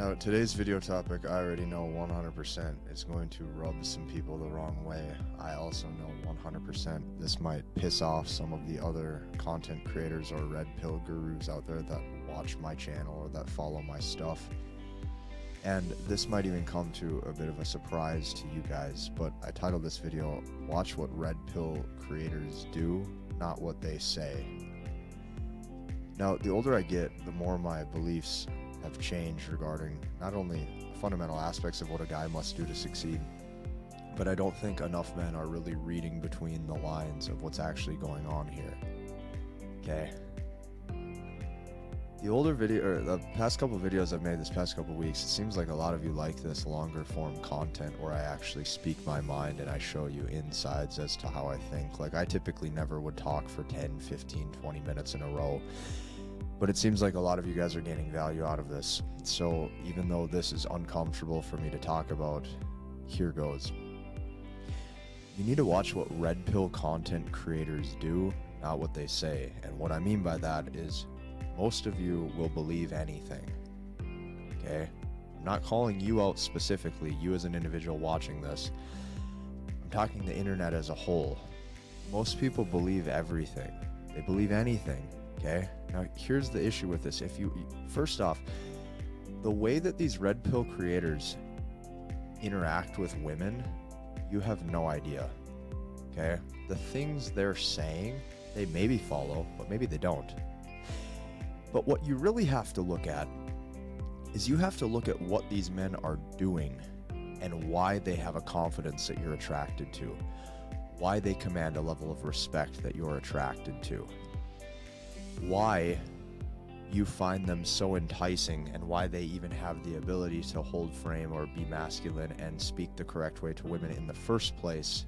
Now, today's video topic, I already know 100% is going to rub some people the wrong way. I also know 100% this might piss off some of the other content creators or red pill gurus out there that watch my channel or that follow my stuff. And this might even come to a bit of a surprise to you guys, but I titled this video, Watch What Red Pill Creators Do, Not What They Say. Now, the older I get, the more my beliefs have changed regarding not only fundamental aspects of what a guy must do to succeed, but I don't think enough men are really reading between the lines of what's actually going on here. Okay? The past couple videos I've made this past couple weeks, it seems like a lot of you like this longer form content where I actually speak my mind and I show you insides as to how I think. Like, I typically never would talk for 10, 15, 20 minutes in a row. But it seems like a lot of you guys are gaining value out of this. So even though this is uncomfortable for me to talk about, here goes. You need to watch what red pill content creators do, not what they say. And what I mean by that is most of you will believe anything. Okay? I'm not calling you out specifically, you as an individual watching this. I'm talking the internet as a whole. Most people believe everything. They believe anything. Okay, now here's the issue with this. First off, the way that these red pill creators interact with women, you have no idea. Okay, the things they're saying, they maybe follow, but maybe they don't. But what you really have to look at is you have to look at what these men are doing and why they have a confidence that you're attracted to, why they command a level of respect that you're attracted to, why you find them so enticing, and why they even have the ability to hold frame or be masculine and speak the correct way to women in the first place.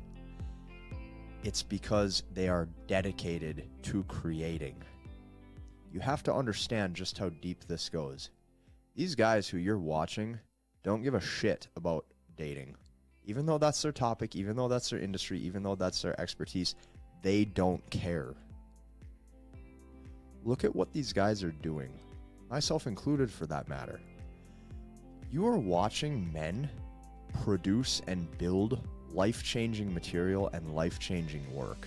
It's because they are dedicated to creating. You have to understand just how deep this goes. These guys who you're watching don't give a shit about dating. Even though that's their topic, even though that's their industry, even though that's their expertise, they don't care. Look at what these guys are doing, myself included for that matter. You are watching men produce and build life-changing material and life-changing work.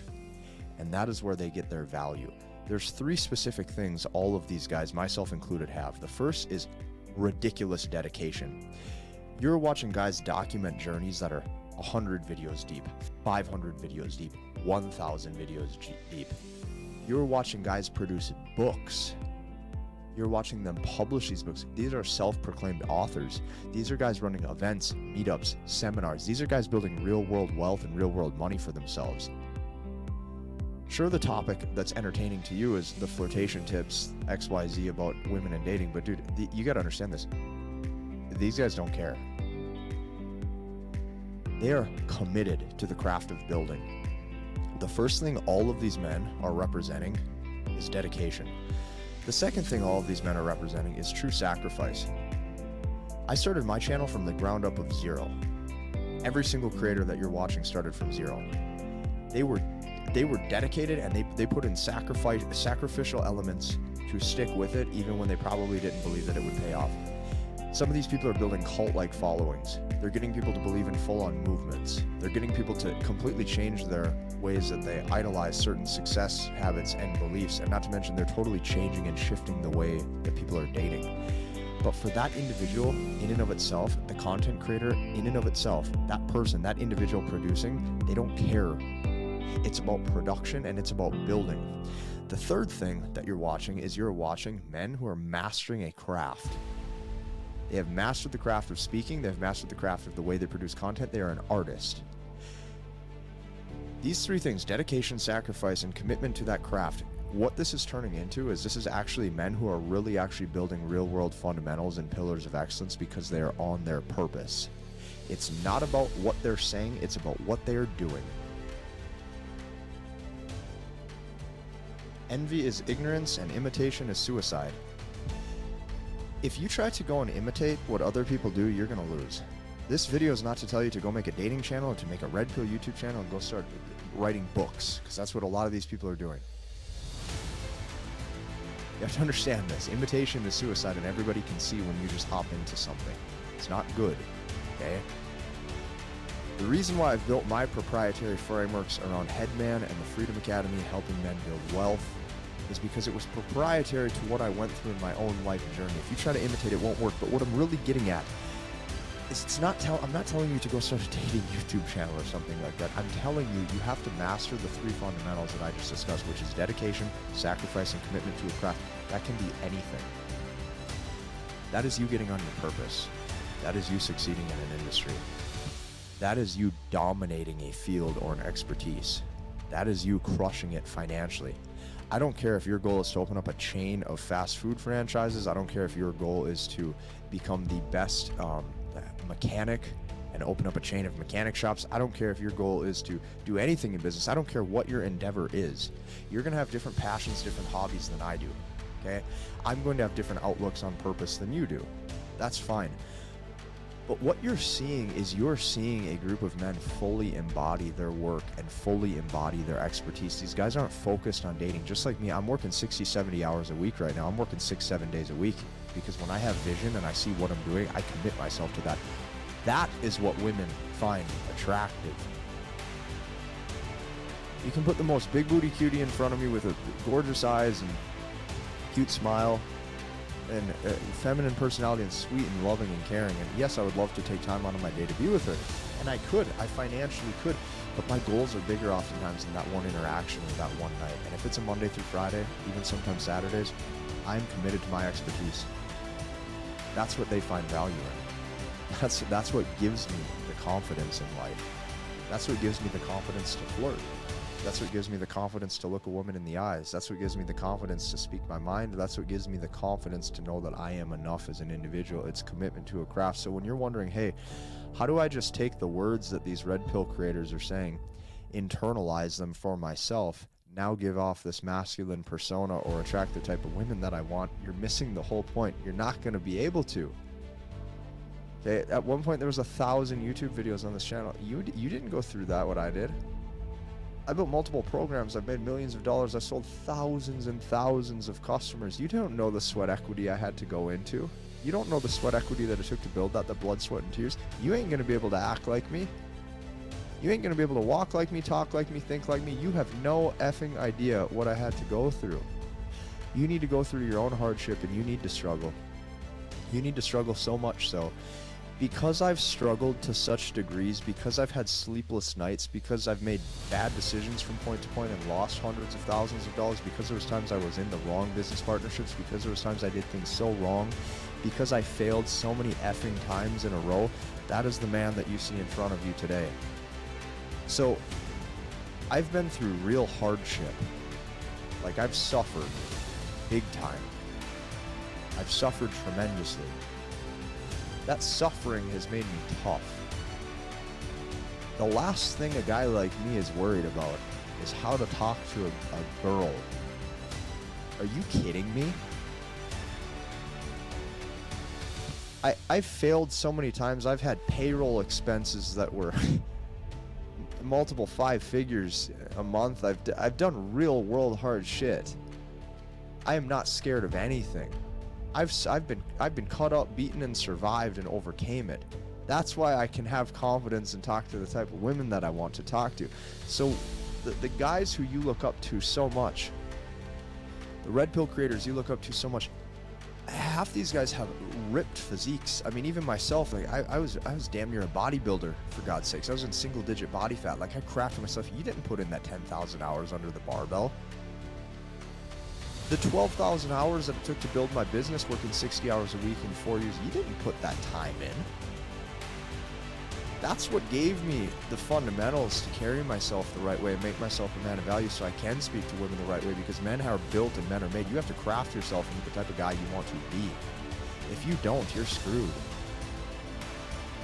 And that is where they get their value. There's three specific things all of these guys, myself included, have. The first is ridiculous dedication. You're watching guys document journeys that are 100 videos deep, 500 videos deep, 1,000 videos deep. You're watching guys produce books. You're watching them publish these books. These are self-proclaimed authors. These are guys running events, meetups, seminars. These are guys building real-world wealth and real-world money for themselves. Sure, the topic that's entertaining to you is the flirtation tips, XYZ about women and dating, but dude, you gotta understand this. These guys don't care. They are committed to the craft of building. The first thing all of these men are representing is dedication. The second thing all of these men are representing is true sacrifice. I started my channel from the ground up of zero. Every single creator that you're watching started from zero. They were dedicated, and they put in sacrificial elements to stick with it even when they probably didn't believe that it would pay off. Some of these people are building cult-like followings. They're getting people to believe in full-on movements. They're getting people to completely change their ways that they idolize certain success habits and beliefs, and not to mention they're totally changing and shifting the way that people are dating. But for that individual, in and of itself, the content creator, in and of itself, that person, that individual producing, they don't care. It's about production and it's about building. The third thing that you're watching is you're watching men who are mastering a craft. They have mastered the craft of speaking. They've mastered the craft of the way they produce content. They are an artist. These three things, dedication, sacrifice, and commitment to that craft, what this is turning into is this is actually men who are really actually building real-world fundamentals and pillars of excellence because they are on their purpose. It's not about what they're saying. It's about what they are doing. Envy is ignorance and imitation is suicide. If you try to go and imitate what other people do, you're going to lose. This video is not to tell you to go make a dating channel or to make a red pill YouTube channel and go start writing books, because that's what a lot of these people are doing. You have to understand this. Imitation is suicide, and everybody can see when you just hop into something. It's not good, okay? The reason why I've built my proprietary frameworks around Headman and the Freedom Academy helping men build wealth is because it was proprietary to what I went through in my own life journey. If you try to imitate, it won't work. But what I'm really getting at is I'm not telling you to go start a dating YouTube channel or something like that. I'm telling you, you have to master the three fundamentals that I just discussed, which is dedication, sacrifice, and commitment to a craft. That can be anything. That is you getting on your purpose. That is you succeeding in an industry. That is you dominating a field or an expertise. That is you crushing it financially. I don't care if your goal is to open up a chain of fast food franchises. I don't care if your goal is to become the best mechanic and open up a chain of mechanic shops. I don't care if your goal is to do anything in business. I don't care what your endeavor is. You're going to have different passions, different hobbies than I do, okay? I'm going to have different outlooks on purpose than you do. That's fine. But what you're seeing is you're seeing a group of men fully embody their work and fully embody their expertise. These guys aren't focused on dating. Just like me, I'm working 60, 70 hours a week right now. I'm working 6, 7 days a week because when I have vision and I see what I'm doing, I commit myself to that. That is what women find attractive. You can put the most big booty cutie in front of me with a gorgeous eyes and cute smile and feminine personality and sweet and loving and caring. And yes, I would love to take time out of my day to be with her. And I could. I financially could. But my goals are bigger oftentimes than that one interaction or that one night. And if it's a Monday through Friday, even sometimes Saturdays, I'm committed to my expertise. That's what they find value in. That's what gives me the confidence in life. That's what gives me the confidence to flirt. That's what gives me the confidence to look a woman in the eyes. That's what gives me the confidence to speak my mind. That's what gives me the confidence to know that I am enough as an individual. It's commitment to a craft. So when you're wondering, hey, how do I just take the words that these red pill creators are saying, internalize them for myself, now give off this masculine persona or attract the type of women that I want? You're missing the whole point. You're not going to be able to. Okay, at one point there was 1,000 YouTube videos on this channel. You didn't go through that, what I did. I built multiple programs. I've made millions of dollars. I sold thousands and thousands of customers. You don't know the sweat equity I had to go into. You don't know the sweat equity that it took to build that, the blood, sweat, and tears. You ain't going to be able to act like me. You ain't going to be able to walk like me, talk like me, think like me. You have no effing idea what I had to go through. You need to go through your own hardship, and you need to struggle. You need to struggle so much so. Because I've struggled to such degrees, because I've had sleepless nights, because I've made bad decisions from point to point and lost hundreds of thousands of dollars, because there was times I was in the wrong business partnerships, because there was times I did things so wrong, because I failed so many effing times in a row, that is the man that you see in front of you today. So, I've been through real hardship. Like, I've suffered big time. I've suffered tremendously. That suffering has made me tough. The last thing a guy like me is worried about is how to talk to a girl. Are you kidding me? I've failed so many times. I've had payroll expenses that were multiple 5 figures a month. I've done real world hard shit. I am not scared of anything. I've been cut up, beaten, and survived and overcame it. That's why I can have confidence and talk to the type of women that I want to talk to. So the guys who you look up to so much, the red pill creators you look up to so much, half these guys have ripped physiques. I mean, even myself, like I was damn near a bodybuilder, for God's sakes. I was in single digit body fat. Like, I crafted myself. You didn't put in that 10,000 hours under the barbell. The 12,000 hours that it took to build my business, working 60 hours a week in 4 years, you didn't put that time in. That's what gave me the fundamentals to carry myself the right way and make myself a man of value so I can speak to women the right way, because men are built and men are made. You have to craft yourself into the type of guy you want to be. If you don't, you're screwed.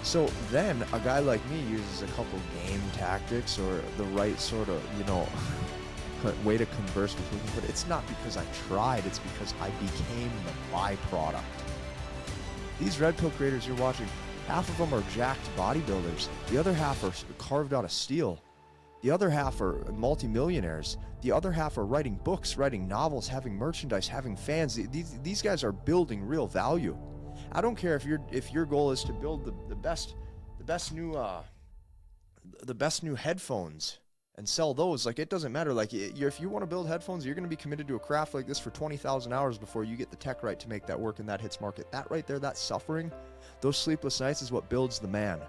So then a guy like me uses a couple game tactics or the right sort of, way to converse with women, but it's not because I tried, it's because I became the byproduct. These red pill creators you're watching, half of them are jacked bodybuilders. The other half are carved out of steel. The other half are multi-millionaires. The other half are writing books, writing novels, having merchandise, having fans. These guys are building real value. I don't care if your goal is to build the best new headphones and sell those. Like, it doesn't matter. Like, if you want to build headphones, you're going to be committed to a craft like this for 20,000 hours before you get the tech right to make that work, and that hits market. That right there, that suffering, those sleepless nights is what builds the man.